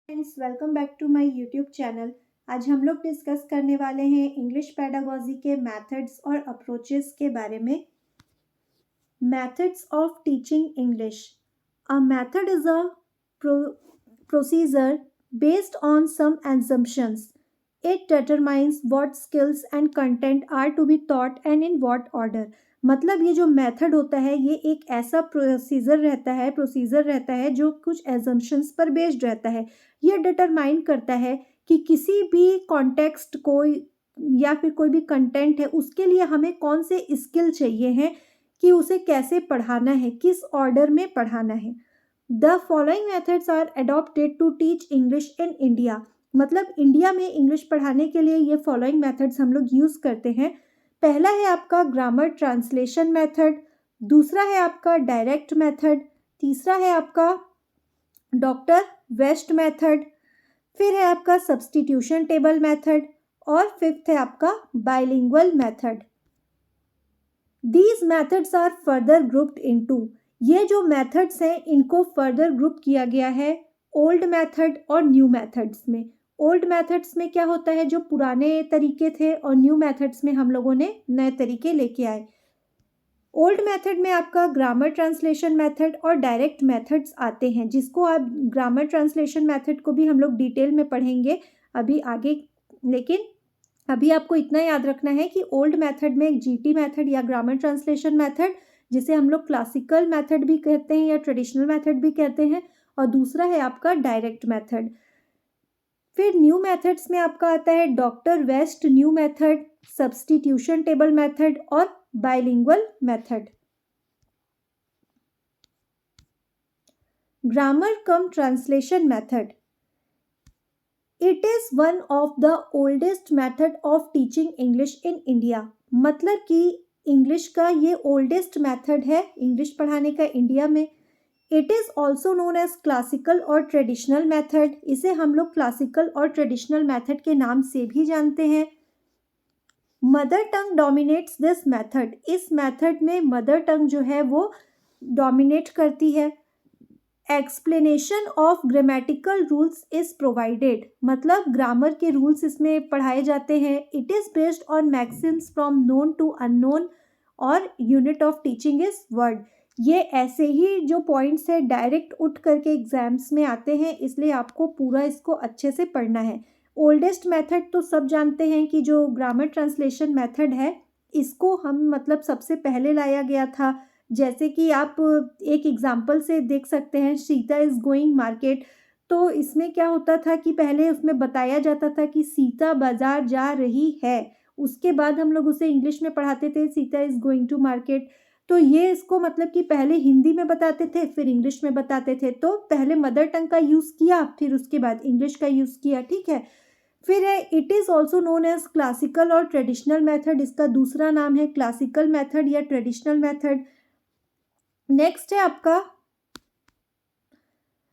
Friends, welcome back to my YouTube channel. आज हम लोग डिस्कस करने वाले हैं इंग्लिश पेडागोजी के मेथड्स और अप्रोचेस के बारे में। Methods of teaching English. A method is a procedure based on some assumptions. It determines what skills and content are to be taught and in what order. मतलब ये जो method होता है ये एक ऐसा प्रोसीजर रहता है जो कुछ एजम्पशंस पर बेस्ड रहता है। ये डिटरमाइन करता है कि किसी भी कॉन्टेक्स्ट को या फिर कोई भी कंटेंट है उसके लिए हमें कौन से स्किल चाहिए हैं कि उसे कैसे पढ़ाना है, किस ऑर्डर में पढ़ाना है। The following methods are adopted to teach English in India. मतलब इंडिया में इंग्लिश पढ़ाने के लिए ये फॉलोइंग मेथड्स हम लोग यूज़ करते हैं। पहला है आपका ग्रामर ट्रांसलेशन मेथड, दूसरा है आपका डायरेक्ट मेथड, तीसरा है आपका डॉक्टर वेस्ट मेथड, फिर है आपका सब्स्टिट्यूशन टेबल मेथड और फिफ्थ है आपका bilingual method. These methods are further grouped into, ये जो मेथड्स हैं इनको फर्दर ग्रुप किया गया है ओल्ड मेथड और न्यू मेथड्स में। ओल्ड मेथड्स में क्या होता है, जो पुराने तरीके थे, और न्यू मेथड्स में हम लोगों ने नए तरीके लेके आए। ओल्ड मेथड में आपका ग्रामर ट्रांसलेशन मेथड और डायरेक्ट मेथड्स आते हैं, जिसको आप ग्रामर ट्रांसलेशन मेथड को भी हम लोग डिटेल में पढ़ेंगे अभी आगे। लेकिन अभी आपको इतना याद रखना है कि ओल्ड मेथड में एक जीटी मेथड या ग्रामर ट्रांसलेशन मेथड, जिसे हम लोग क्लासिकल मेथड भी कहते हैं या ट्रेडिशनल मेथड भी कहते हैं, और दूसरा है आपका डायरेक्ट मेथड। फिर न्यू मेथड्स में आपका आता है doctor West new method, substitution table method और bilingual method. Grammar cum translation method. It is one of the oldest method of teaching English in India. मतलब कि इंग्लिश का ये ओल्डेस्ट मेथड है इंग्लिश पढ़ाने का इंडिया में। It is also known as classical और ट्रेडिशनल मेथड। इसे हम लोग क्लासिकल और ट्रेडिशनल मेथड के नाम से भी जानते हैं। Mother tongue dominates this method. इस मेथड में मदर टंग जो है वो डोमिनेट करती है। Explanation of grammatical rules is provided. मतलब ग्रामर के रूल्स इसमें पढ़ाए जाते हैं। It is based on maxims from known to unknown और unit of teaching is word. ये ऐसे ही जो पॉइंट्स है डायरेक्ट उठ करके एग्जाम्स में आते हैं, इसलिए आपको पूरा इसको अच्छे से पढ़ना है। ओल्डेस्ट मेथड तो सब जानते हैं कि जो ग्रामर ट्रांसलेशन मेथड है इसको हम मतलब सबसे पहले लाया गया था। जैसे कि आप एक एग्जाम्पल से देख सकते हैं, सीता इज़ गोइंग मार्केट। तो इसमें क्या होता था कि पहले उसमें बताया जाता था कि सीता बाजार जा रही है, उसके बाद हम लोग उसे इंग्लिश में पढ़ाते थे Sita is going to market. तो ये इसको मतलब कि पहले हिंदी में बताते थे फिर इंग्लिश में बताते थे। तो पहले मदर टंग का यूज़ किया फिर उसके बाद इंग्लिश का यूज़ किया, ठीक है। फिर है it is also known as classical और ट्रेडिशनल मेथड। इसका दूसरा नाम है क्लासिकल मेथड या ट्रेडिशनल मेथड। नेक्स्ट है आपका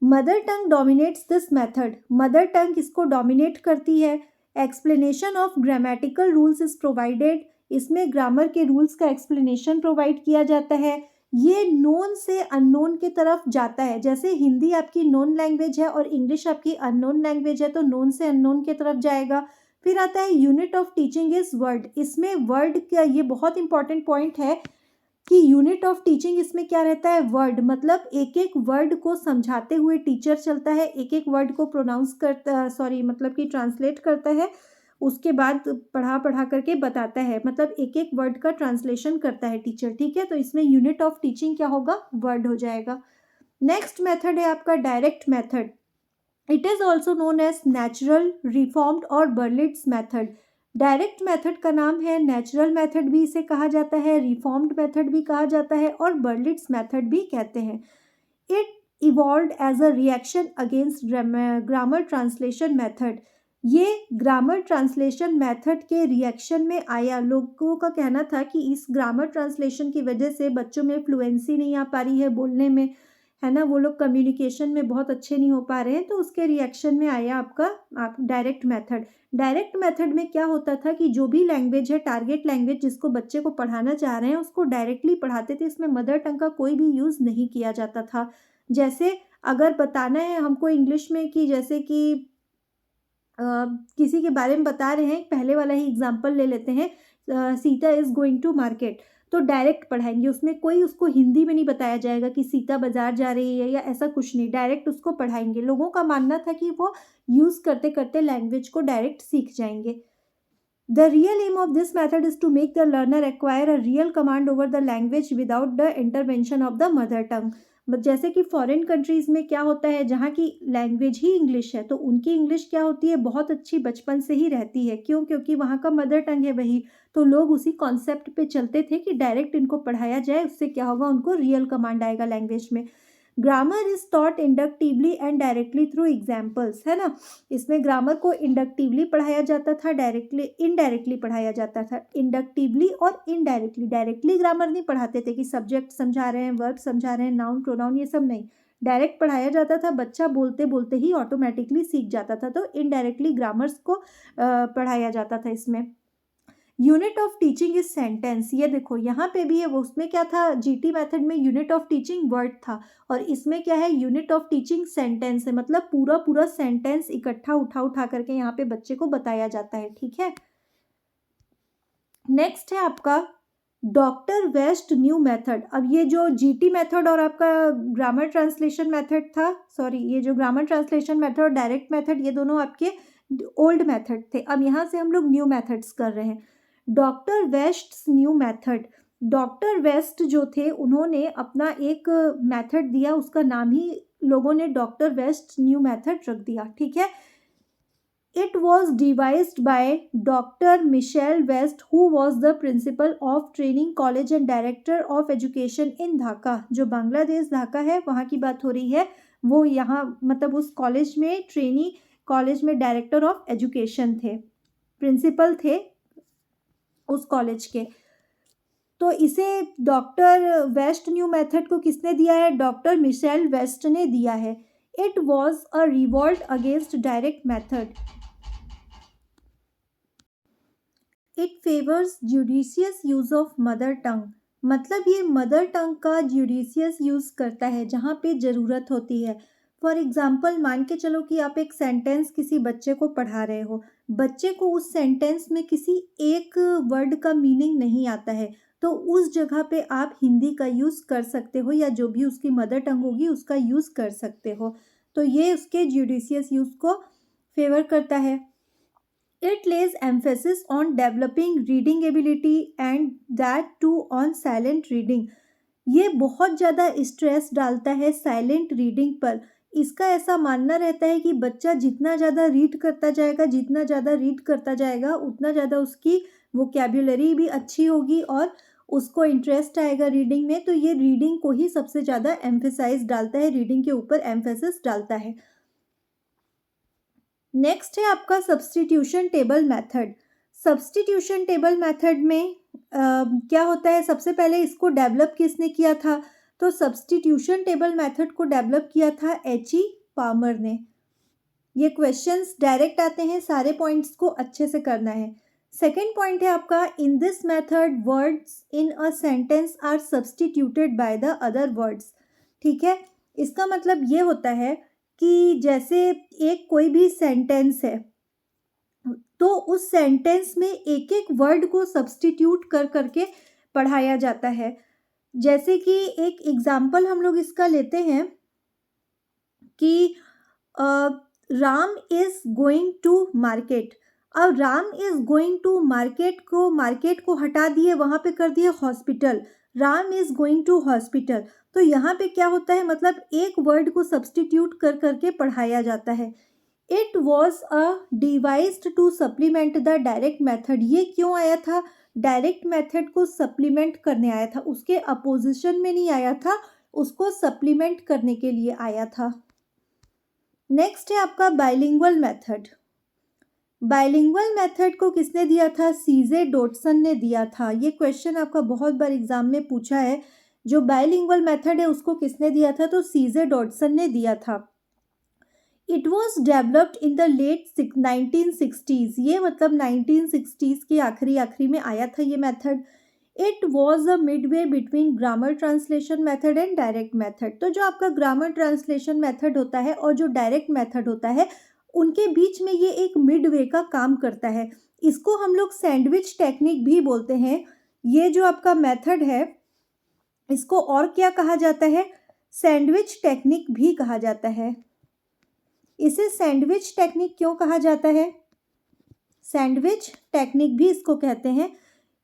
mother tongue dominates this method. Mother tongue इसको डोमिनेट करती है। Explanation of grammatical rules is provided. इसमें ग्रामर के रूल्स का एक्सप्लेनेशन प्रोवाइड किया जाता है। ये नोन से अननोन की तरफ जाता है। जैसे हिंदी आपकी नोन लैंग्वेज है और इंग्लिश आपकी अननोन लैंग्वेज है, तो नोन से अननोन की तरफ जाएगा। फिर आता है unit of teaching is word. इसमें वर्ड का ये बहुत इंपॉर्टेंट पॉइंट है कि यूनिट ऑफ टीचिंग इसमें क्या रहता है, वर्ड। मतलब एक एक वर्ड को समझाते हुए टीचर चलता है, एक एक वर्ड को प्रोनाउंस करता मतलब कि ट्रांसलेट करता है, उसके बाद पढ़ा करके बताता है। मतलब एक एक वर्ड का ट्रांसलेशन करता है टीचर, ठीक है। तो इसमें यूनिट ऑफ टीचिंग क्या होगा, वर्ड हो जाएगा। नेक्स्ट मेथड है आपका direct method. It is also known as natural, reformed और बर्लिट्स मेथड। डायरेक्ट मेथड का नाम है नेचुरल मेथड भी इसे कहा जाता है, रिफॉर्म्ड मेथड भी कहा जाता है और बर्लिट्स मेथड भी कहते हैं। It evolved as a reaction against grammar translation method. ये ग्रामर ट्रांसलेशन मेथड के रिएक्शन में आया। लोगों का कहना था कि इस ग्रामर ट्रांसलेशन की वजह से बच्चों में फ्लुएंसी नहीं आ पा रही है बोलने में, है ना, वो लोग कम्युनिकेशन में बहुत अच्छे नहीं हो पा रहे हैं। तो उसके रिएक्शन में आया आपका डायरेक्ट मेथड। डायरेक्ट मेथड में क्या होता था कि जो भी लैंग्वेज है, टारगेट लैंग्वेज जिसको बच्चे को पढ़ाना चाह रहे हैं, उसको डायरेक्टली पढ़ाते थे। इसमें मदर टंग का कोई भी यूज़ नहीं किया जाता था। जैसे अगर बताना है हमको इंग्लिश में कि जैसे कि किसी के बारे में बता रहे हैं, पहले वाला ही एग्जांपल ले लेते हैं, Sita is going to market, तो डायरेक्ट पढ़ाएँगे, उसमें कोई उसको हिंदी में नहीं बताया जाएगा कि सीता बाज़ार जा रही है या ऐसा कुछ नहीं, डायरेक्ट उसको पढ़ाएँगे। लोगों का मानना था कि वो यूज़ करते-करते लैंग्वेज को डायरेक्ट सीख जाएँगे। The real aim of this method is to make the learner acquire a real command over the language without the intervention of the mother tongue. जैसे कि फॉरेन कंट्रीज़ में क्या होता है, जहाँ की लैंग्वेज ही इंग्लिश है, तो उनकी इंग्लिश क्या होती है, बहुत अच्छी बचपन से ही रहती है। क्यों? क्योंकि वहाँ का मदर टंग है वही। तो लोग उसी कॉन्सेप्ट पे चलते थे कि डायरेक्ट इनको पढ़ाया जाए, उससे क्या होगा, उनको रियल कमांड आएगा लैंग्वेज में। Grammar is taught inductively and directly through examples, है ना। इसमें ग्रामर को इंडक्टिवली पढ़ाया जाता था, डायरेक्टली इनडायरेक्टली पढ़ाया जाता था। इंडक्टिवली और इनडायरेक्टली, डायरेक्टली ग्रामर नहीं पढ़ाते थे कि सब्जेक्ट समझा रहे हैं, वर्ब समझा रहे हैं, नाउन प्रोनाउन ये सब नहीं, डायरेक्ट पढ़ाया जाता था। बच्चा बोलते बोलते ही ऑटोमेटिकली सीख जाता था, तो इनडायरेक्टली ग्रामर्स को पढ़ाया जाता था इसमें। Unit of teaching is sentence, ये देखो यहाँ पे भी है, वो उसमें क्या था, जीटी मेथड में यूनिट ऑफ टीचिंग वर्ड था, और इसमें क्या है, यूनिट ऑफ टीचिंग सेंटेंस है, मतलब पूरा पूरा सेंटेंस इकट्ठा उठा करके यहाँ पे बच्चे को बताया जाता है। ठीक है, नेक्स्ट है आपका डॉक्टर वेस्ट न्यू मेथड। अब ये जो जीटी मेथड और आपका ग्रामर ट्रांसलेशन मेथड था, सॉरी, ये जो ग्रामर ट्रांसलेशन मेथड और डायरेक्ट मेथड, ये दोनों आपके ओल्ड मेथड थे। अब यहाँ से हम लोग न्यू मेथड्स कर रहे हैं। Doctor West new method, doctor West जो थे उन्होंने अपना एक मेथड दिया, उसका नाम ही लोगों ने डॉक्टर वेस्ट न्यू मेथड रख दिया। ठीक है, it was devised by doctor Michael West who was the principal of training college and director of education in Dhaka, जो बांग्लादेश ढाका है वहाँ की बात हो रही है। वो यहाँ मतलब उस कॉलेज में ट्रेनी कॉलेज में डायरेक्टर ऑफ एजुकेशन थे, प्रिंसिपल थे उस कॉलेज के। तो इसे डॉक्टर वेस्ट न्यू मेथड को किसने दिया है, डॉक्टर मिशेल वेस्ट ने दिया है। It was a revolt against direct method, it favours judicious use of mother tongue, मतलब ये मदर टंग का जुडिशियस यूज करता है जहाँ पे ज़रूरत होती है। फॉर एग्जाम्पल, मान के चलो कि आप एक सेंटेंस किसी बच्चे को पढ़ा रहे हो, बच्चे को उस सेंटेंस में किसी एक वर्ड का मीनिंग नहीं आता है, तो उस जगह पे आप हिंदी का यूज़ कर सकते हो, या जो भी उसकी मदर टंग होगी उसका यूज़ कर सकते हो। तो ये उसके जुडिशियस यूज़ को फेवर करता है। It lays emphasis on developing reading ability and that too on silent reading. ये बहुत ज़्यादा स्ट्रेस डालता है साइलेंट रीडिंग पर। इसका ऐसा मानना रहता है कि बच्चा जितना ज़्यादा रीड करता जाएगा, जितना ज़्यादा रीड करता जाएगा, उतना ज़्यादा उसकी वोकैब्युलरी भी अच्छी होगी और उसको इंटरेस्ट आएगा रीडिंग में। तो ये रीडिंग को ही सबसे ज़्यादा एम्फेसाइज डालता है, रीडिंग के ऊपर एम्फेसिस डालता है। नेक्स्ट है आपका substitution table method. Substitution table method में क्या होता है, सबसे पहले इसको डेवलप किसने किया था, तो सब्स्टिट्यूशन टेबल मेथड को डेवलप किया था एच.ई. पामर ने। ये क्वेश्चंस डायरेक्ट आते हैं, सारे पॉइंट्स को अच्छे से करना है। सेकेंड पॉइंट है आपका, in this method words in a sentence are substituted by the other words. ठीक है, इसका मतलब ये होता है कि जैसे एक कोई भी सेंटेंस है, तो उस सेंटेंस में एक एक वर्ड को सब्स्टिट्यूट कर करके पढ़ाया जाता है। जैसे कि एक एग्जाम्पल हम लोग इसका लेते हैं कि Ram is going to market. अब Ram is going to market को हटा दिए, वहाँ पे कर दिए hospital, Ram is going to hospital. तो यहाँ पे क्या होता है, मतलब एक वर्ड को सब्स्टिट्यूट कर करके पढ़ाया जाता है। It was a devised to supplement the direct method, ये क्यों आया था, डायरेक्ट मेथड को सप्लीमेंट करने आया था, उसके अपोजिशन में नहीं आया था, उसको सप्लीमेंट करने के लिए आया था। नेक्स्ट है आपका बाइलिंगुअल मेथड। बाइलिंगुअल मेथड को किसने दिया था, सीजे डॉटसन ने दिया था। ये क्वेश्चन आपका बहुत बार एग्जाम में पूछा है, जो बाइलिंगुअल मेथड है उसको किसने दिया था, तो सीजे डॉटसन ने दिया था। It was developed in the late 1960s, ये मतलब 1960s के आखिरी में आया था ये method. It was a Midway between grammar translation method and direct method. तो जो आपका ग्रामर ट्रांसलेशन मेथड होता है और जो डायरेक्ट मेथड होता है, उनके बीच में ये एक मिडवे का काम करता है। इसको हम लोग सैंडविच टेक्निक भी बोलते हैं। ये जो आपका मेथड है, इसको और क्या कहा जाता है? सैंडविच टेक्निक भी कहा जाता है। इसे सैंडविच टेक्निक क्यों कहा जाता है? सैंडविच टेक्निक भी इसको कहते हैं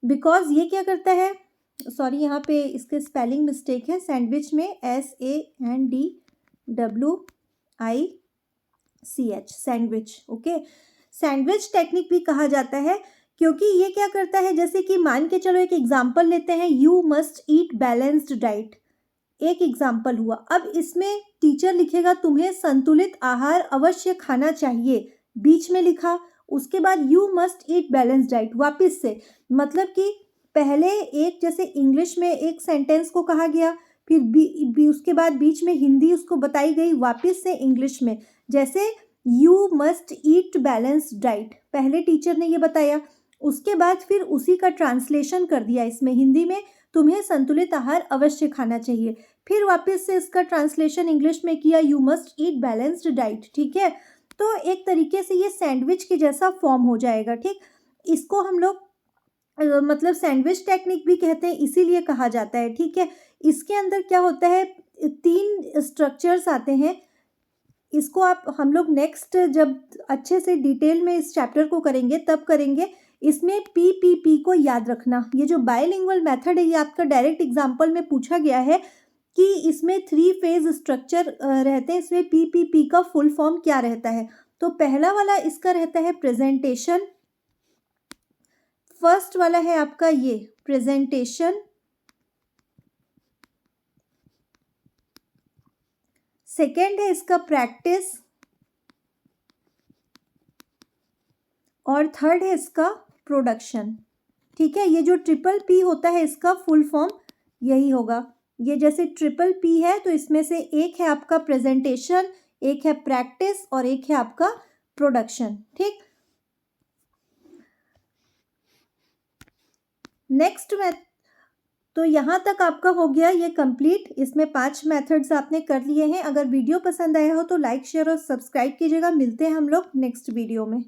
बिकॉज ये क्या करता है, सॉरी यहाँ पे इसके स्पेलिंग मिस्टेक है। सैंडविच में SANDWICH, sandwich, okay. Sandwich technique भी कहा जाता है क्योंकि ये क्या करता है, जैसे कि मान के चलो एक एग्जाम्पल लेते हैं, you must eat balanced diet. एक एग्जाम्पल हुआ। अब इसमें टीचर लिखेगा तुम्हें संतुलित आहार अवश्य खाना चाहिए, बीच में लिखा, उसके बाद you must eat balance diet वापस से। मतलब कि पहले एक जैसे इंग्लिश में एक सेंटेंस को कहा गया, फिर उसके बाद बीच में हिंदी उसको बताई गई, वापस से इंग्लिश में। जैसे you must eat balance diet, पहले टीचर ने ये बताया, उसके बाद फिर उसी का ट्रांसलेशन कर दिया इसमें हिंदी में, तुम्हें संतुलित आहार अवश्य खाना चाहिए। फिर वापस से इसका ट्रांसलेशन इंग्लिश में किया, you must eat balanced diet. ठीक है, तो एक तरीके से ये सैंडविच के जैसा फॉर्म हो जाएगा। ठीक, इसको हम लोग मतलब सैंडविच टेक्निक भी कहते हैं, इसीलिए कहा जाता है। ठीक है, इसके अंदर क्या होता है, 3 स्ट्रक्चर्स आते हैं। इसको आप हम लोग नेक्स्ट जब अच्छे से डिटेल में इस चैप्टर को करेंगे तब करेंगे। इसमें PPP को याद रखना। ये जो बाइलिंगुअल मेथड है, ये आपका डायरेक्ट एग्जाम्पल में पूछा गया है कि इसमें 3 फेज स्ट्रक्चर रहते हैं, इसमें PPP का फुल फॉर्म क्या रहता है। तो पहला वाला इसका रहता है प्रेजेंटेशन, फर्स्ट वाला है आपका ये प्रेजेंटेशन, सेकेंड है इसका प्रैक्टिस, और थर्ड है इसका प्रोडक्शन। ठीक है, ये जो PPP होता है इसका फुल फॉर्म यही होगा। ये जैसे PPP है तो इसमें से एक है आपका प्रेजेंटेशन, एक है प्रैक्टिस और एक है आपका प्रोडक्शन। ठीक, नेक्स्ट में तो यहाँ तक आपका हो गया ये कंप्लीट। इसमें 5 मेथड्स आपने कर लिए हैं। अगर वीडियो पसंद आया हो तो लाइक, शेयर और सब्सक्राइब कीजिएगा। मिलते हैं हम लोग नेक्स्ट वीडियो में।